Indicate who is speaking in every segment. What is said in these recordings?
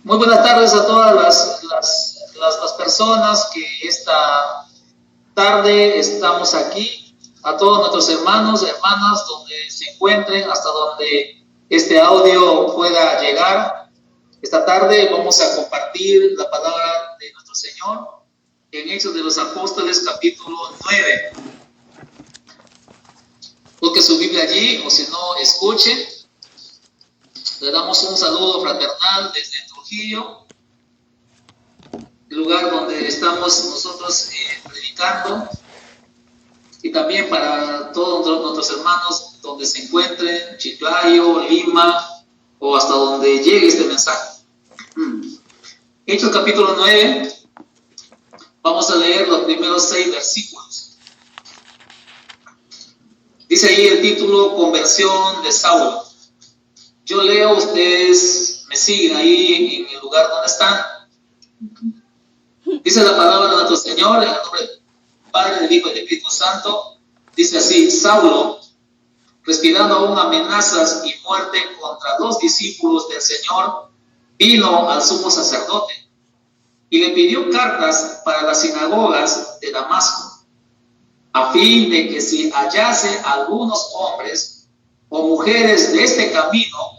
Speaker 1: Muy buenas tardes a todas las personas que esta tarde estamos aquí, a todos nuestros hermanos, hermanas, donde se encuentren, hasta donde este audio pueda llegar. Esta tarde vamos a compartir la palabra de nuestro Señor en Hechos de los Apóstoles, capítulo 9. Busque su Biblia allí, o si no, escuche. Le damos un saludo fraternal desde Trujillo, el lugar donde estamos nosotros predicando, y también para todos nuestros hermanos donde se encuentren, Chiclayo, Lima, o hasta donde llegue este mensaje. Hechos capítulo 9, vamos a leer los primeros 6 versículos. Dice ahí el título, Conversión de Saulo. Yo leo, ustedes me siguen ahí en el lugar donde están. Dice la palabra de nuestro Señor, en el nombre del Padre, del Hijo y del Espíritu Santo. Dice así: Saulo, respirando aún amenazas y muerte contra los discípulos del Señor, vino al sumo sacerdote y le pidió cartas para las sinagogas de Damasco, a fin de que si hallase algunos hombres o mujeres de este camino,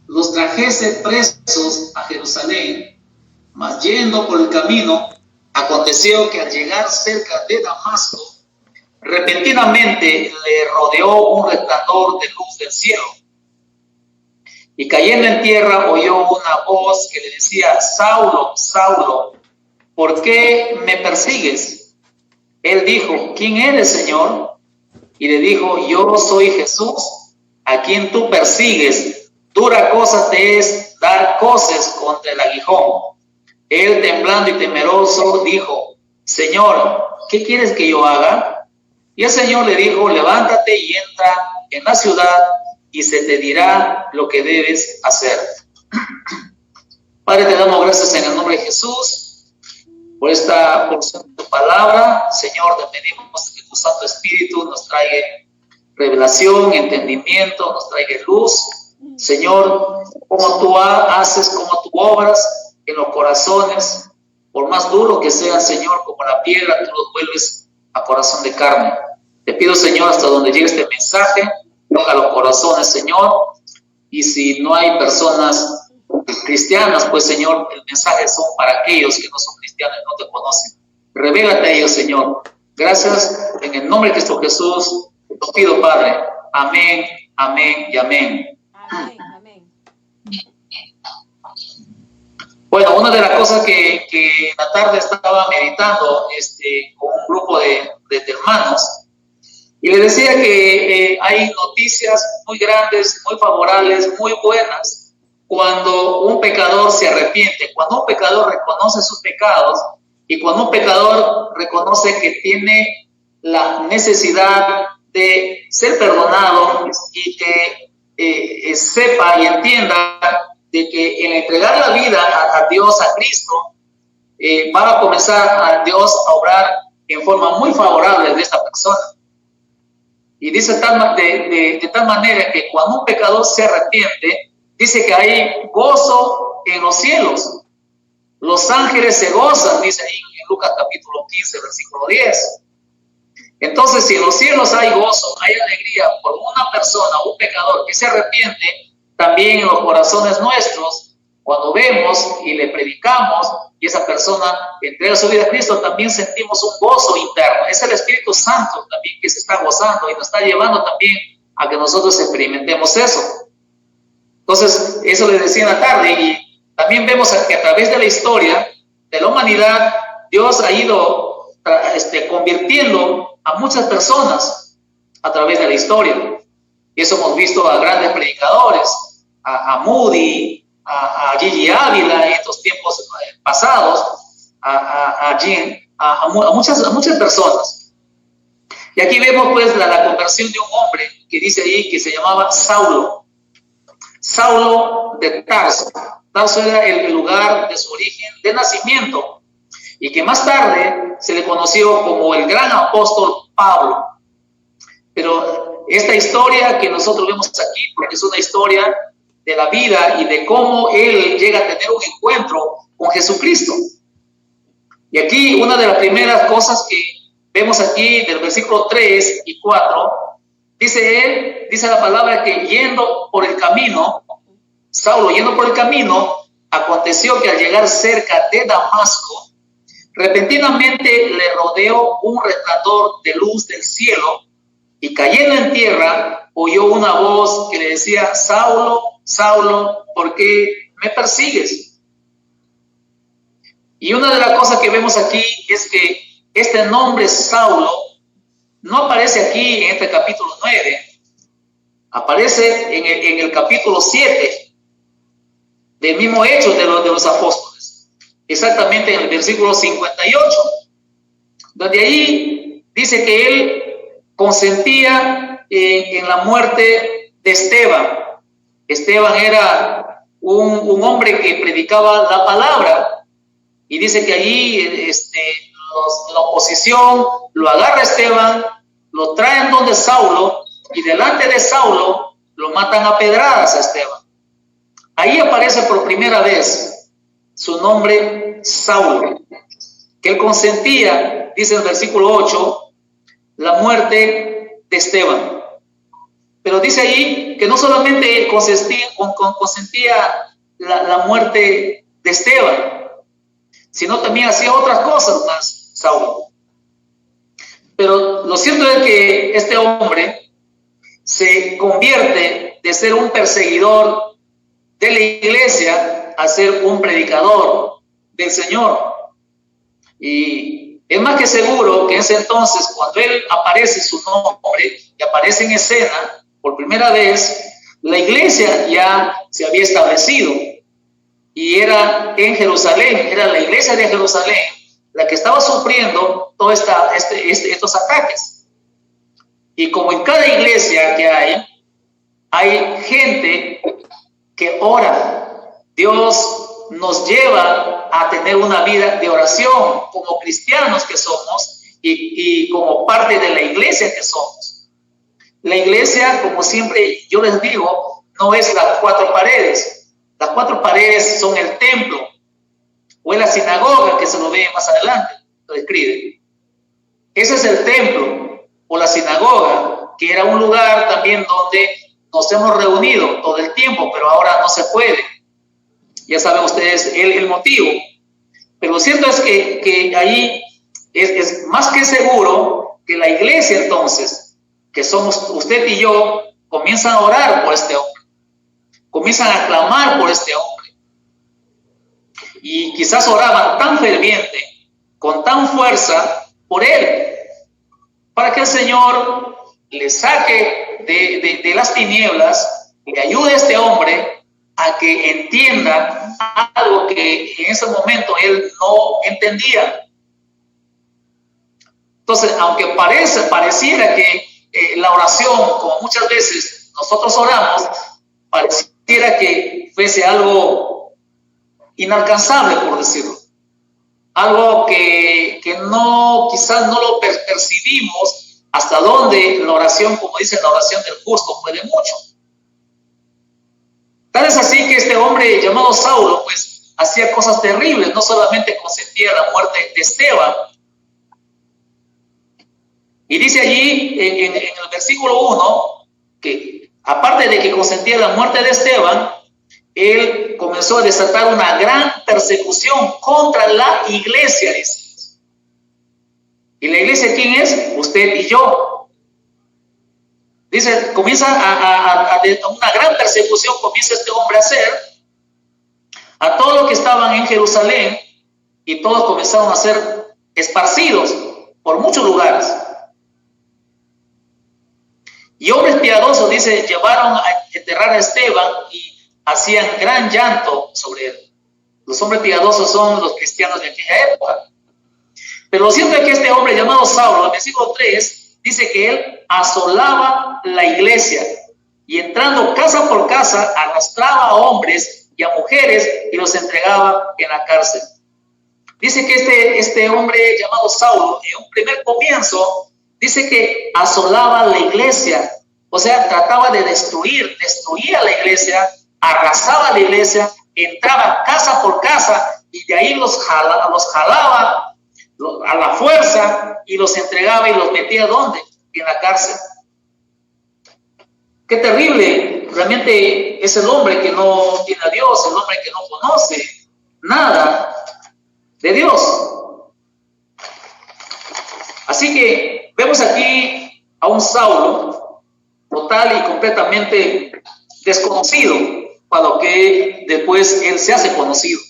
Speaker 1: los trajese presos a Jerusalén. Mas yendo por el camino, aconteció que al llegar cerca de Damasco, repentinamente le rodeó un resplandor de luz del cielo. Y cayendo en tierra oyó una voz que le decía: Saulo, Saulo, ¿por qué me persigues? Él dijo: ¿quién eres, Señor? Y le dijo: yo soy Jesús, a quien tú persigues. Dura cosa te es dar coces contra el aguijón. Él, temblando y temeroso, dijo: Señor, ¿qué quieres que yo haga? Y el Señor le dijo: levántate y entra en la ciudad, y se te dirá lo que debes hacer. Padre, te damos gracias en el nombre de Jesús por esta porción de tu palabra. Señor, te pedimos que tu Santo Espíritu nos traiga revelación, entendimiento, nos traiga luz. Señor, como tú haces, como tú obras en los corazones, por más duro que sean, Señor, como la piedra, tú los vuelves a corazón de carne. Te pido, Señor, hasta donde llegue este mensaje, toca los corazones, Señor, y si no hay personas cristianas, pues, Señor, el mensaje son para aquellos que no son cristianos y no te conocen. Revélate a ellos, Señor. Gracias, en el nombre de Cristo Jesús, te pido, Padre. Amén, amén y amén.
Speaker 2: Amén, amén.
Speaker 1: Bueno, una de las cosas que en la tarde estaba meditando con un grupo de hermanos, y le decía que hay noticias muy grandes, muy favorables, muy buenas, cuando un pecador se arrepiente, cuando un pecador reconoce sus pecados, y cuando un pecador reconoce que tiene la necesidad de ser perdonado y que sepa y entienda de que en entregar la vida a Dios, a Cristo, va a comenzar a Dios a obrar en forma muy favorable de esta persona. Y dice de tal manera que cuando un pecador se arrepiente, dice que hay gozo en los cielos. Los ángeles se gozan, dice ahí en Lucas capítulo 15, versículo 10. Entonces, si en los cielos hay gozo, hay alegría por una persona, un pecador que se arrepiente, también en los corazones nuestros, cuando vemos y le predicamos y esa persona entrega su vida a Cristo, también sentimos un gozo interno. Es el Espíritu Santo también que se está gozando y nos está llevando también a que nosotros experimentemos eso. Entonces, eso les decía en la tarde, y también vemos que a través de la historia de la humanidad, Dios ha ido convirtiendo a muchas personas a través de la historia. Y eso hemos visto a grandes predicadores, a Moody, a Gigi Ávila en estos tiempos pasados, a muchas personas. Y aquí vemos pues la conversión de un hombre que dice ahí que se llamaba Saulo. Saulo de Tarso. Tarso era el lugar de su origen, de nacimiento, y que más tarde se le conoció como el gran apóstol Pablo. Pero esta historia que nosotros vemos aquí, porque es una historia de la vida y de cómo él llega a tener un encuentro con Jesucristo. Y aquí una de las primeras cosas que vemos aquí del versículo 3 y 4, dice la palabra que yendo por el camino, Saulo yendo por el camino, aconteció que al llegar cerca de Damasco, repentinamente le rodeó un resplandor de luz del cielo, y cayendo en tierra, oyó una voz que le decía: Saulo, Saulo, ¿por qué me persigues? Y una de las cosas que vemos aquí es que este nombre Saulo no aparece aquí en este capítulo 9, aparece en el capítulo 7 del mismo Hechos de los Apóstoles, exactamente en el versículo 58, donde ahí dice que él consentía en la muerte de Esteban. Esteban era un hombre que predicaba la palabra, y dice que allí la oposición lo agarra a Esteban, lo traen donde Saulo, y delante de Saulo lo matan a pedradas a Esteban. Ahí aparece por primera vez su nombre Saulo, que él consentía, dice el versículo 8, la muerte de Esteban. Pero dice ahí que no solamente consentía la muerte de Esteban, sino también hacía otras cosas más, Saulo. Pero lo cierto es que este hombre se convierte de ser un perseguidor de la iglesia a ser un predicador del Señor. Y es más que seguro que en ese entonces, cuando él aparece su nombre y aparece en escena por primera vez, la iglesia ya se había establecido, y era en Jerusalén, era la iglesia de Jerusalén la que estaba sufriendo todos estos ataques. Y como en cada iglesia que hay gente que ora. Dios nos lleva a tener una vida de oración como cristianos que somos y como parte de la iglesia que somos. La iglesia, como siempre yo les digo, no es las cuatro paredes. Las cuatro paredes son el templo o es la sinagoga, que se lo ve más adelante, lo describe. Ese es el templo o la sinagoga, que era un lugar también donde nos hemos reunido todo el tiempo, pero ahora no se puede. Ya saben ustedes el motivo. Pero lo cierto es que ahí es más que seguro que la iglesia entonces, que somos usted y yo, comienzan a orar por este hombre. Comienzan a clamar por este hombre. Y quizás oraban tan ferviente, con tan fuerza por él, para que el Señor le saque de las tinieblas, le ayude a este hombre a que entienda algo que en ese momento él no entendía. Entonces, aunque pareciera que la oración, como muchas veces nosotros oramos, pareciera que fuese algo inalcanzable, por decirlo. Algo que no, quizás no lo percibimos hasta donde la oración, como dice la oración del justo, puede mucho. Tal es así que este hombre llamado Saulo, pues, hacía cosas terribles, no solamente consentía la muerte de Esteban. Y dice allí, en el versículo 1, que aparte de que consentía la muerte de Esteban, él comenzó a desatar una gran persecución contra la iglesia, dice. ¿Y la iglesia quién es? Usted y yo. Dice, comienza a una gran persecución, comienza este hombre a hacer a todos los que estaban en Jerusalén, y todos comenzaron a ser esparcidos por muchos lugares. Y hombres piadosos, dice, llevaron a enterrar a Esteban y hacían gran llanto sobre él. Los hombres piadosos son los cristianos de aquella época. Pero lo cierto es que este hombre llamado Saulo, en el versículo 3, dice que él asolaba la iglesia y entrando casa por casa arrastraba a hombres y a mujeres y los entregaba en la cárcel. Dice que este hombre llamado Saulo, en un primer comienzo, dice que asolaba la iglesia, o sea, trataba de destruía la iglesia, arrasaba la iglesia, entraba casa por casa y de ahí los jalaba a la fuerza y los entregaba y los metía ¿dónde? En la cárcel. Qué terrible, realmente es el hombre que no tiene a Dios, el hombre que no conoce nada de Dios. Así que vemos aquí a un Saulo total y completamente desconocido para lo que después él se hace conocido.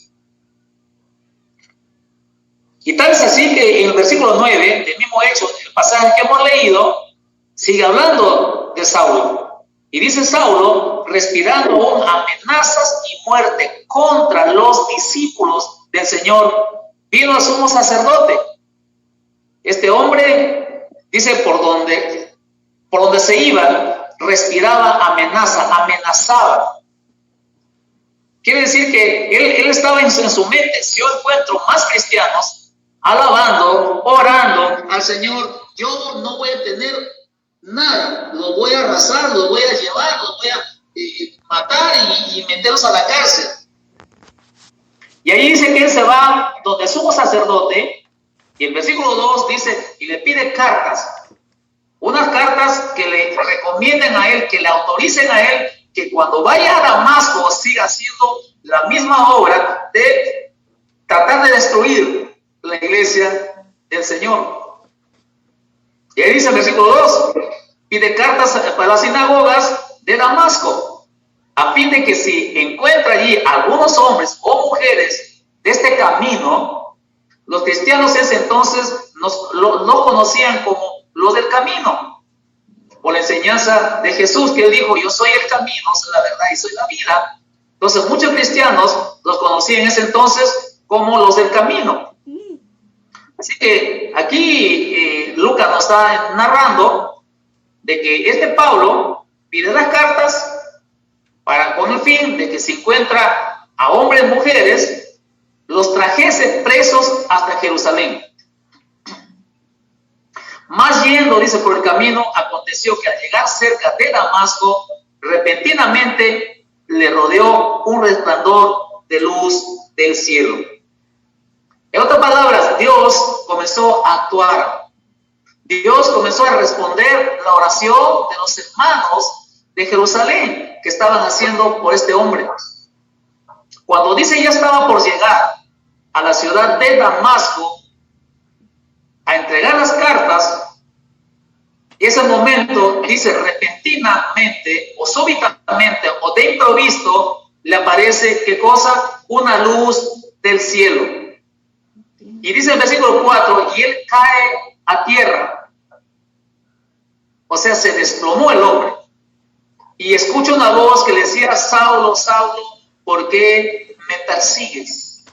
Speaker 1: Y tal es así que en el versículo 9 del mismo hecho, el pasaje que hemos leído, sigue hablando de Saulo. Y dice Saulo, respirando aún amenazas y muerte contra los discípulos del Señor, vino al sumo sacerdote. Este hombre, dice, por donde se iba, respiraba amenazaba. Quiere decir que él estaba en su mente. Si yo encuentro más cristianos alabando, orando al Señor, yo no voy a tener nada, los voy a arrasar, los voy a llevar, los voy a matar y meterlos a la cárcel. Y ahí dice que él se va donde el sumo sacerdote, y el versículo 2 dice, y le pide cartas, unas cartas que le recomienden a él, que le autoricen a él, que cuando vaya a Damasco siga haciendo la misma obra de tratar de destruir la iglesia del Señor. Y ahí dice el versículo 2, pide cartas para las sinagogas de Damasco, a fin de que si encuentra allí algunos hombres o mujeres de este camino, los cristianos ese entonces no conocían como los del camino, por la enseñanza de Jesús, que él dijo, yo soy el camino, soy la verdad y soy la vida. Entonces muchos cristianos los conocían en ese entonces como los del camino. Así que aquí Lucas nos está narrando de que este Pablo pide las cartas con el fin de que si encuentra a hombres y mujeres, los trajese presos hasta Jerusalén. Más yendo, dice, por el camino, aconteció que al llegar cerca de Damasco, repentinamente le rodeó un resplandor de luz del cielo. En otras palabras, Dios comenzó a actuar. Dios comenzó a responder la oración de los hermanos de Jerusalén que estaban haciendo por este hombre. Cuando dice ya estaba por llegar a la ciudad de Damasco a entregar las cartas, y ese momento, dice, repentinamente o súbitamente o de improviso le aparece, ¿qué cosa? Una luz del cielo. Y dice el versículo 4, y él cae a tierra. O sea, se desplomó el hombre. Y escucha una voz que le decía, Saulo, Saulo, ¿por qué me persigues?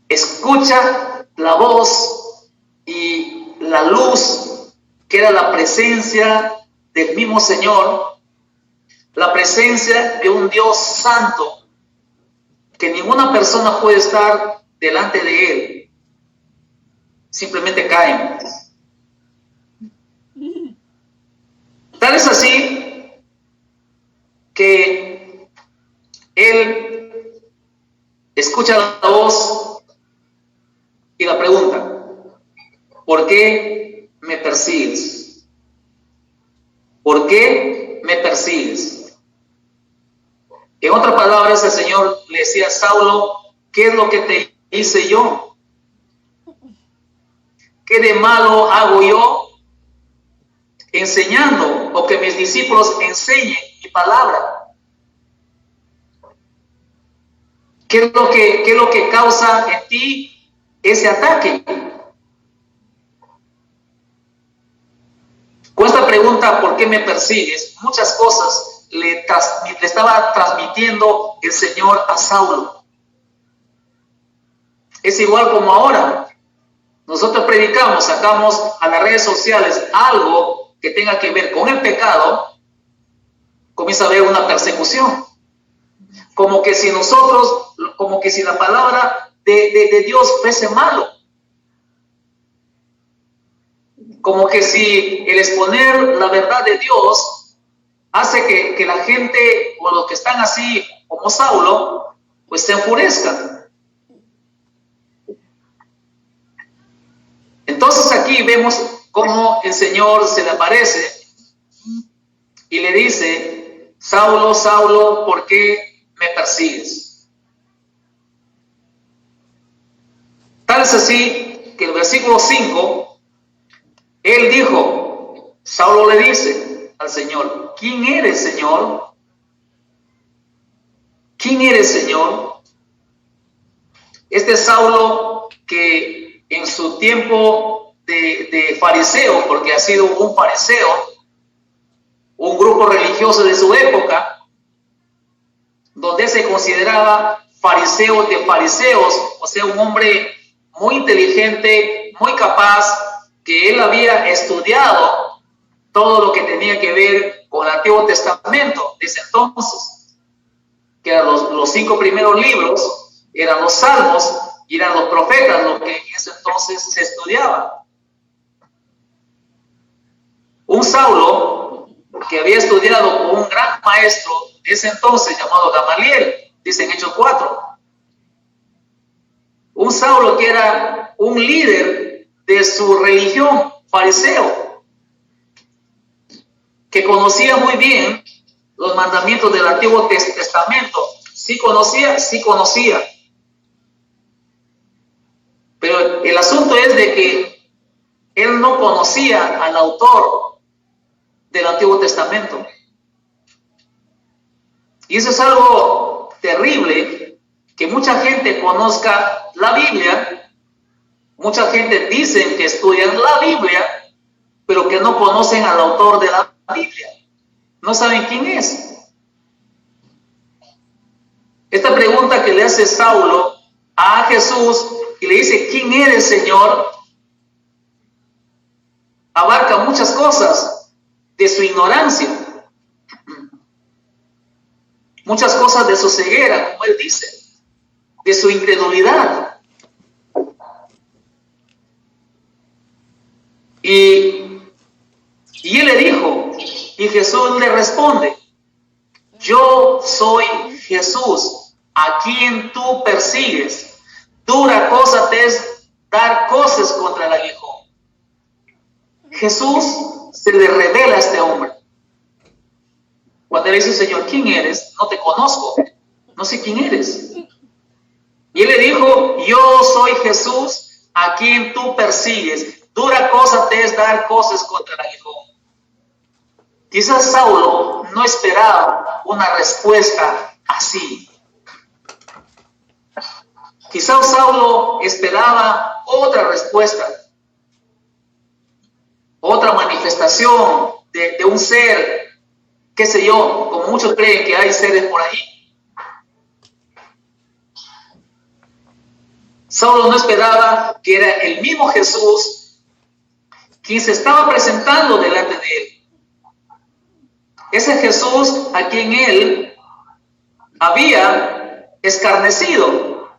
Speaker 1: Escucha la voz y la luz, que era la presencia del mismo Señor, la presencia de un Dios santo, que ninguna persona puede estar delante de él. Simplemente caen. Tal es así que él escucha la voz y la pregunta, ¿por qué me persigues? ¿Por qué me persigues? En otras palabras, el Señor le decía a Saulo, ¿qué es lo que te hice yo? ¿Qué de malo hago yo enseñando o que mis discípulos enseñen mi palabra? ¿Qué es lo que causa en ti ese ataque? Con esta pregunta, ¿por qué me persigues? Muchas cosas le estaba transmitiendo el Señor a Saulo. Es igual como ahora. Nosotros predicamos, sacamos a las redes sociales algo que tenga que ver con el pecado, comienza a haber una persecución. Como que si la palabra de Dios fuese malo. Como que si el exponer la verdad de Dios hace que la gente o los que están así como Saulo, pues se enfurezcan. Entonces aquí vemos cómo el Señor se le aparece y le dice: Saulo, Saulo, ¿por qué me persigues? Tal es así que el versículo 5, él dijo, Saulo le dice al Señor: ¿quién eres, Señor? ¿Quién eres, Señor? Este Saulo, que en su tiempo de fariseo, porque ha sido un fariseo, un grupo religioso de su época, donde se consideraba fariseo de fariseos, o sea, un hombre muy inteligente, muy capaz, que él había estudiado todo lo que tenía que ver con el Antiguo Testamento desde entonces, que eran los 5 primeros libros, eran los salmos y eran los profetas, lo que en ese entonces se estudiaba. Un Saulo que había estudiado con un gran maestro de ese entonces llamado Gamaliel, dice en Hechos 4. Un Saulo que era un líder de su religión, fariseo, que conocía muy bien los mandamientos del Antiguo Testamento. Sí conocía. Pero el asunto es de que él no conocía al autor del Antiguo Testamento. Y eso es algo terrible, que mucha gente conozca la Biblia. Mucha gente dice que estudian la Biblia, pero que no conocen al autor de la Biblia. No saben quién es. Esta pregunta que le hace Saulo a Jesús y le dice: ¿quién eres, Señor?, abarca muchas cosas de su ignorancia, muchas cosas de su ceguera, como él dice, de su incredulidad. Y él le dijo, y Jesús le responde: yo soy Jesús, a quien tú persigues. Dura cosa te es dar cosas contra el aguijón. Jesús se le revela a este hombre. Cuando le dice: Señor, ¿quién eres? No te conozco, no sé quién eres. Y él le dijo: yo soy Jesús, a quien tú persigues. Dura cosa te es dar cosas contra el aguijón. Quizás Saulo no esperaba una respuesta así. Quizás Saulo esperaba otra respuesta, otra manifestación de un ser, qué sé yo, como muchos creen que hay seres por ahí. Saulo no esperaba que era el mismo Jesús quien se estaba presentando delante de él. Ese Jesús a quien él había escarnecido,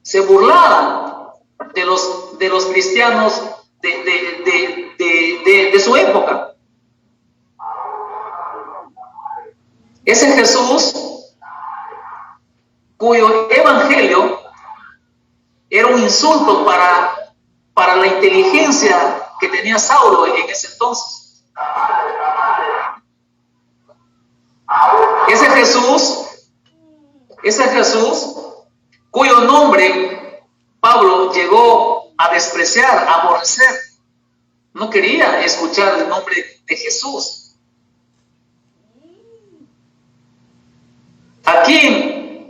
Speaker 1: se burlaba de los cristianos de su época. Ese Jesús cuyo evangelio era un insulto para la inteligencia que tenía Saulo en ese entonces. Ese Jesús cuyo nombre Pablo llegó a despreciar, a aborrecer. No quería escuchar el nombre de Jesús. A quien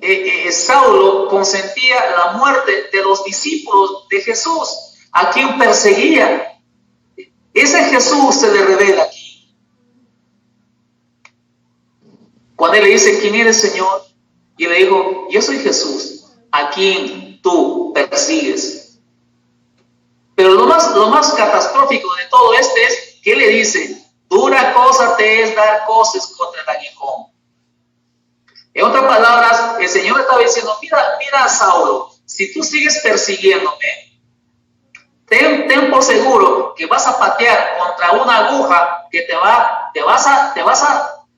Speaker 1: Saulo consentía la muerte de los discípulos de Jesús, a quien perseguía. Ese Jesús se le revela aquí. Cuando él le dice: ¿quién eres, Señor? Y le dijo: yo soy Jesús, a quien tú persigues. Pero lo más catastrófico de todo es que él le dice: dura cosa te es dar cosas contra el aguijón. En otras palabras, el Señor estaba diciendo: mira, Saulo, si tú sigues persiguiéndome, ten por seguro que vas a patear contra una aguja que te vas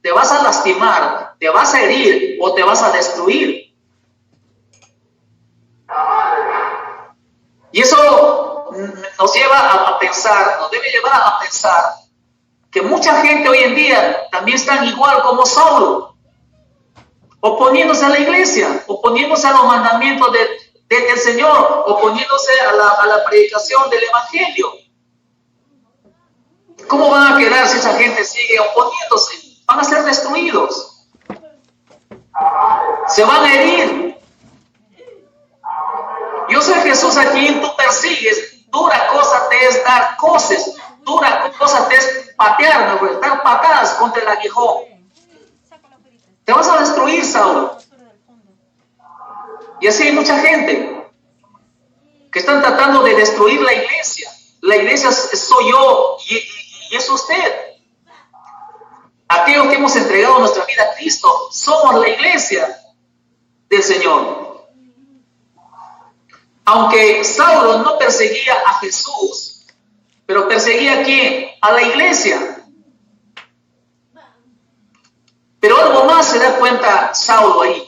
Speaker 1: te vas a lastimar, te vas a herir o te vas a destruir. Y eso nos lleva a pensar, nos debe llevar a pensar que mucha gente hoy en día también están igual como Saulo, oponiéndose a la iglesia, oponiéndose a los mandamientos del Señor, oponiéndose a la predicación del Evangelio. ¿Cómo van a quedar si esa gente sigue oponiéndose? Van a ser destruidos. Se van a herir. Yo soy Jesús a quien tú persigues. Dura cosa te es dar coces. Dura cosa te es patear, dar patadas contra el aguijón. Te vas a destruir, Saulo. Y así hay mucha gente que están tratando de destruir la iglesia. La iglesia soy yo y es usted. Aquellos que hemos entregado nuestra vida a Cristo, somos la iglesia del Señor. Aunque Saulo no perseguía a Jesús, pero perseguía ¿a quién? A la iglesia. Pero algo más se da cuenta Saulo ahí.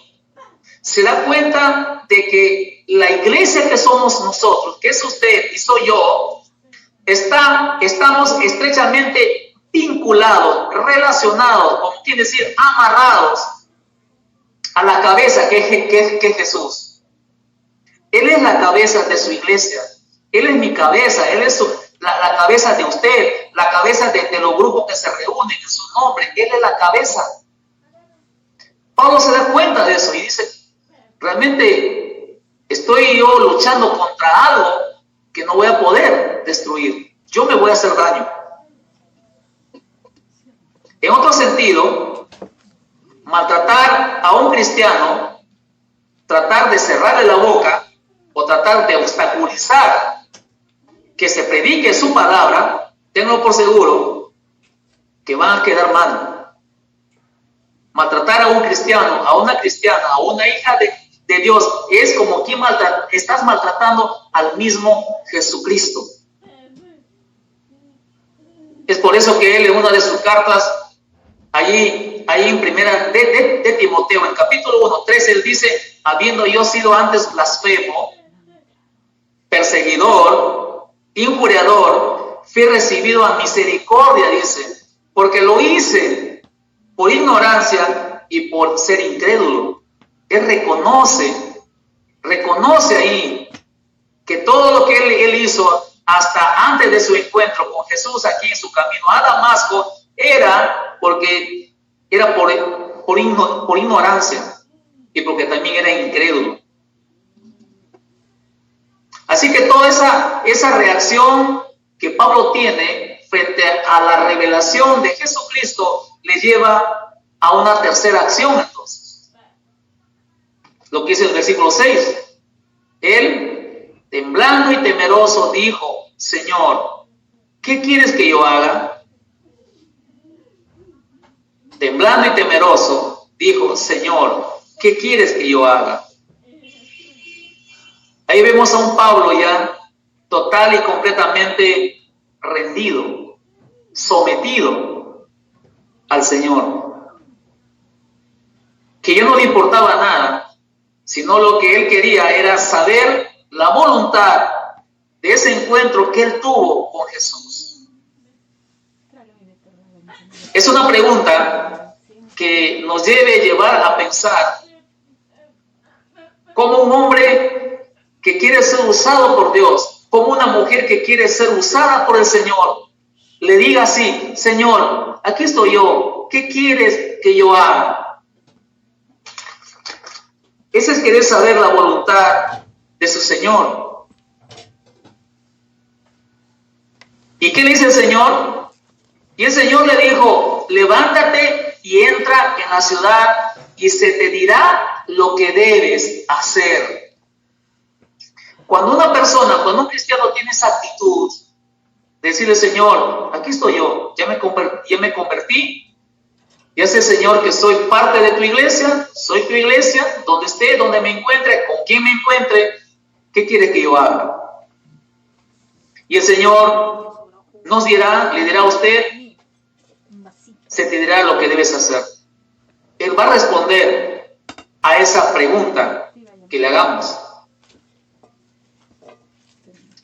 Speaker 1: Se da cuenta de que la iglesia que somos nosotros, que es usted y soy yo, estamos estrechamente vinculados, relacionados, como quiere decir, amarrados a la cabeza que es Jesús. Él es la cabeza de su iglesia. Él es mi cabeza. Él es la cabeza de usted, la cabeza de los grupos que se reúnen en su nombre. Él es la cabeza. Pablo se da cuenta de eso y dice, realmente estoy yo luchando contra algo que no voy a poder destruir. Yo me voy a hacer daño. En otro sentido, maltratar a un cristiano, tratar de cerrarle la boca o tratar de obstaculizar que se predique su palabra, tengo por seguro que van a quedar mal. Maltratar a un cristiano, a una cristiana, a una hija de Dios, es como que estás maltratando al mismo Jesucristo. Es por eso que él en una de sus cartas, allí en primera de Timoteo, en capítulo 1:13, él dice, habiendo yo sido antes blasfemo, perseguidor, injuriador, fui recibido a misericordia, dice, porque lo hice por ignorancia y por ser incrédulo. Él reconoce ahí que todo lo que él hizo hasta antes de su encuentro con Jesús aquí en su camino a Damasco era porque era por ignorancia y porque también era incrédulo. Así que toda esa reacción que Pablo tiene frente a la revelación de Jesucristo le lleva a una tercera acción entonces. Lo que dice el versículo 6. Él, temblando y temeroso, dijo, Señor, ¿qué quieres que yo haga? Temblando y temeroso, dijo, Señor, ¿qué quieres que yo haga? Ahí vemos a un Pablo ya total y completamente rendido, sometido al Señor. Que ya no le importaba nada, sino lo que él quería era saber la voluntad de ese encuentro que él tuvo con Jesús. Es una pregunta que nos debe llevar a pensar cómo un hombre que quiere ser usado por Dios, como una mujer que quiere ser usada por el Señor, le diga así, Señor, aquí estoy yo, ¿qué quieres que yo haga? Ese es querer saber la voluntad de su Señor. ¿Y qué le dice el Señor? Y el Señor le dijo, levántate y entra en la ciudad y se te dirá lo que debes hacer. Cuando una persona, cuando un cristiano tiene esa actitud, decirle, Señor, aquí estoy yo, ya me convertí, ya sé, Señor, que soy parte de tu iglesia, soy tu iglesia, donde esté, donde me encuentre, con quien me encuentre, ¿qué quiere que yo haga? Y el Señor nos dirá, le dirá a usted, se te dirá lo que debes hacer. Él va a responder a esa pregunta que le hagamos.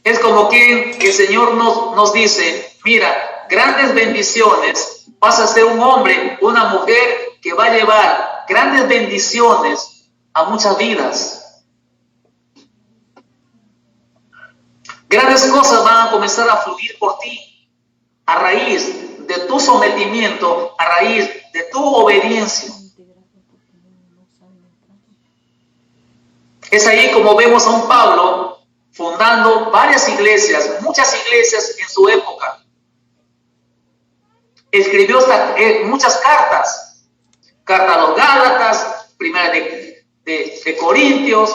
Speaker 1: Es como que el Señor nos dice, mira, grandes bendiciones, vas a ser un hombre, una mujer que va a llevar grandes bendiciones a muchas vidas. Grandes cosas van a comenzar a fluir por ti, a raíz de tu sometimiento, a raíz de tu obediencia. Es ahí como vemos a un Pablo fundando varias iglesias, muchas iglesias en su época. Escribió muchas cartas, carta a los Gálatas, primera de Corintios,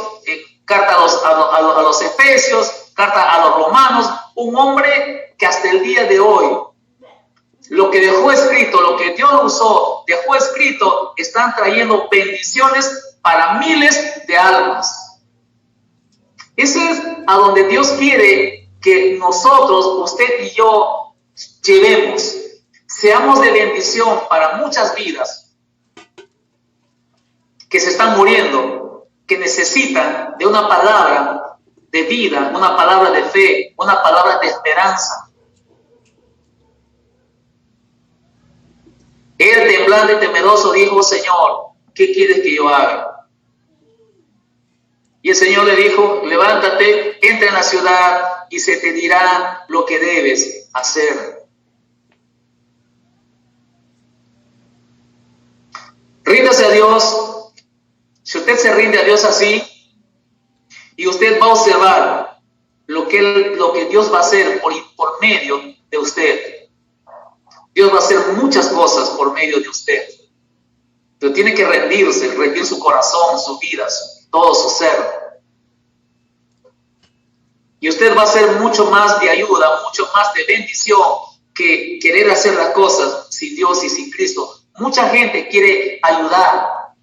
Speaker 1: carta a los Efesios, carta a los Romanos, un hombre que hasta el día de hoy, lo que dejó escrito, lo que Dios usó, dejó escrito, están trayendo bendiciones para miles de almas. Ese es a donde Dios quiere que nosotros, usted y yo, llevemos. Seamos de bendición para muchas vidas que se están muriendo, que necesitan de una palabra de vida, una palabra de fe, una palabra de esperanza. Él, temblando y temeroso, dijo: Señor, ¿qué quieres que yo haga? Y el Señor le dijo: levántate, entra en la ciudad y se te dirá lo que debes hacer. Ríndase a Dios. Si usted se rinde a Dios así, y usted va a observar lo que Dios va a hacer por medio de usted. Dios va a hacer muchas cosas por medio de usted. Pero tiene que rendirse, rendir su corazón, su vida, todo su ser. Y usted va a ser mucho más de ayuda, mucho más de bendición que querer hacer las cosas sin Dios y sin Cristo. Mucha gente quiere ayudar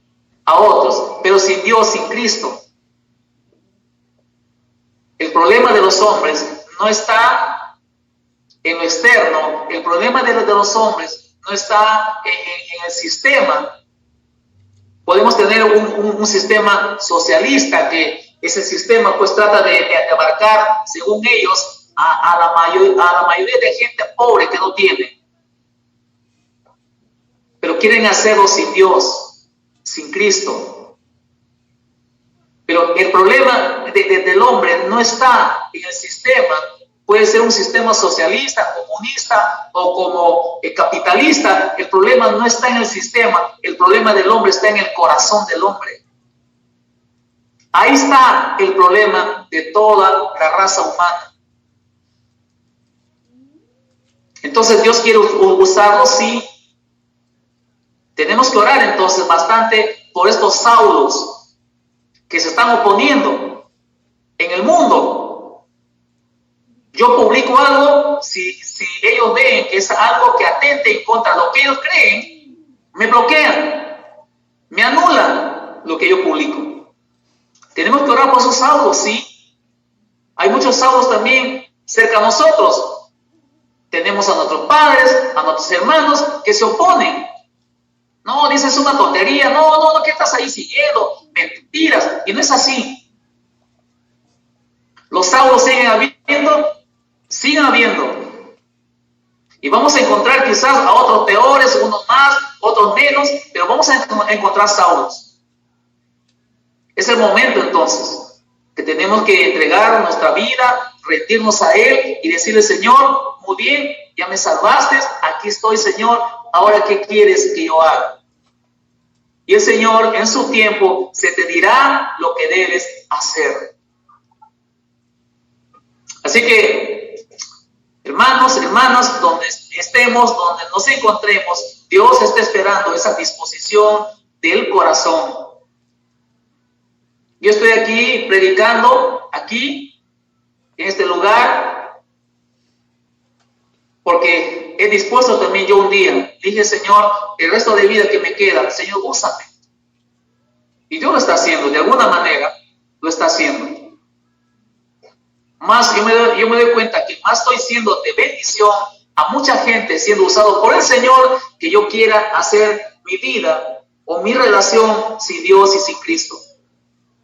Speaker 1: a otros, pero sin Dios, sin Cristo. El problema de los hombres no está en lo externo, el problema de los hombres no está en el sistema. Podemos tener un sistema socialista que ese sistema pues trata de abarcar, según ellos, a la mayoría de gente pobre que no tiene. Pero quieren hacerlo sin Dios, sin Cristo. Pero el problema del hombre no está en el sistema. Puede ser un sistema socialista, comunista o como capitalista. El problema no está en el sistema. El problema del hombre está en el corazón del hombre. Ahí está el problema de toda la raza humana. Entonces Dios quiere usarlo, sí. Tenemos que orar entonces bastante por estos Saulos que se están oponiendo en el mundo. Yo publico algo, si ellos ven que es algo que atente en contra de lo que ellos creen, me bloquean, me anulan lo que yo publico. Tenemos que orar por esos Saulos, sí. Hay muchos Saulos también cerca de nosotros. Tenemos a nuestros padres, a nuestros hermanos que se oponen. No, dices una tontería. No, ¿qué estás ahí siguiendo? Mentiras. Y no es así. Los Saulos siguen habiendo. Y vamos a encontrar quizás a otros peores, unos más, otros menos, pero vamos a encontrar Saulos. Es el momento entonces que tenemos que entregar nuestra vida, rendirnos a Él y decirle: Señor, muy bien, ya me salvaste, aquí estoy, Señor, ahora ¿qué quieres que yo haga? Y el Señor en su tiempo se te dirá lo que debes hacer. Así que, hermanos, hermanas, donde estemos, donde nos encontremos, Dios está esperando esa disposición del corazón. Yo estoy aquí predicando, aquí, en este lugar, porque he dispuesto también yo un día. Dije: Señor, el resto de vida que me queda, Señor, úsame. Y Dios lo está haciendo, de alguna manera lo está haciendo. Más yo me doy cuenta que más estoy siendo de bendición a mucha gente siendo usado por el Señor que yo quiera hacer mi vida o mi relación sin Dios y sin Cristo.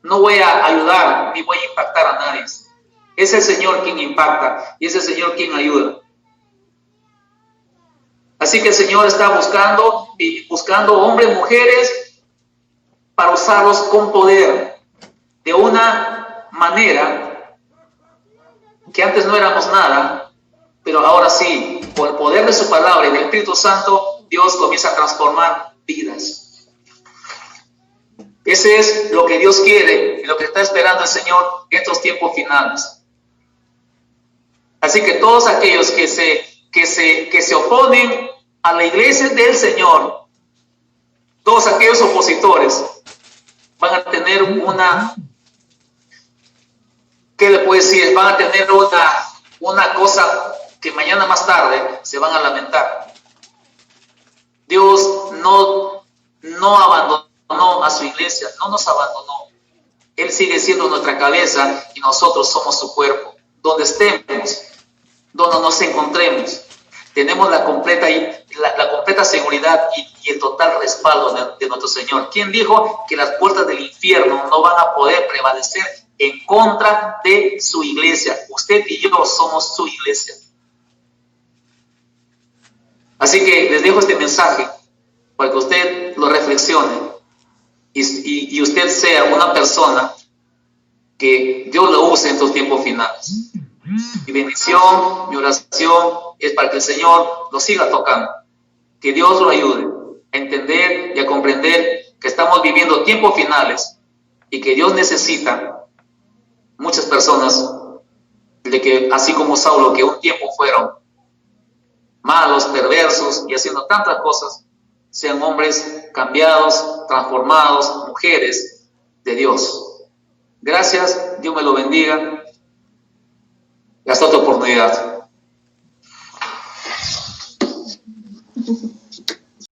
Speaker 1: No voy a ayudar ni voy a impactar a nadie. Es el Señor quien impacta y es el Señor quien ayuda. Así que el Señor está buscando hombres, mujeres, para usarlos con poder, de una manera que antes no éramos nada, pero ahora sí, por el poder de su palabra y del Espíritu Santo, Dios comienza a transformar vidas. Ese es lo que Dios quiere y lo que está esperando el Señor en estos tiempos finales. Así que todos aquellos que se oponen a la iglesia del Señor, todos aquellos opositores, van a tener ¿qué le puedo decir? Van a tener una cosa que mañana más tarde se van a lamentar. Dios no abandonó a su iglesia, no nos abandonó. Él sigue siendo nuestra cabeza y nosotros somos su cuerpo. Donde estemos, donde nos encontremos, tenemos la completa seguridad y el total respaldo de nuestro Señor. ¿Quién dijo que las puertas del infierno no van a poder prevalecer en contra de su iglesia? Usted y yo somos su iglesia. Así que les dejo este mensaje para que usted lo reflexione y usted sea una persona que Dios lo use en estos tiempos finales. Mi bendición, mi oración es para que el Señor lo siga tocando, que Dios lo ayude a entender y a comprender que estamos viviendo tiempos finales y que Dios necesita muchas personas de que, así como Saulo, que un tiempo fueron malos, perversos y haciendo tantas cosas, sean hombres cambiados, transformados, mujeres de Dios. Gracias, Dios me lo bendiga. Y hasta otra oportunidad.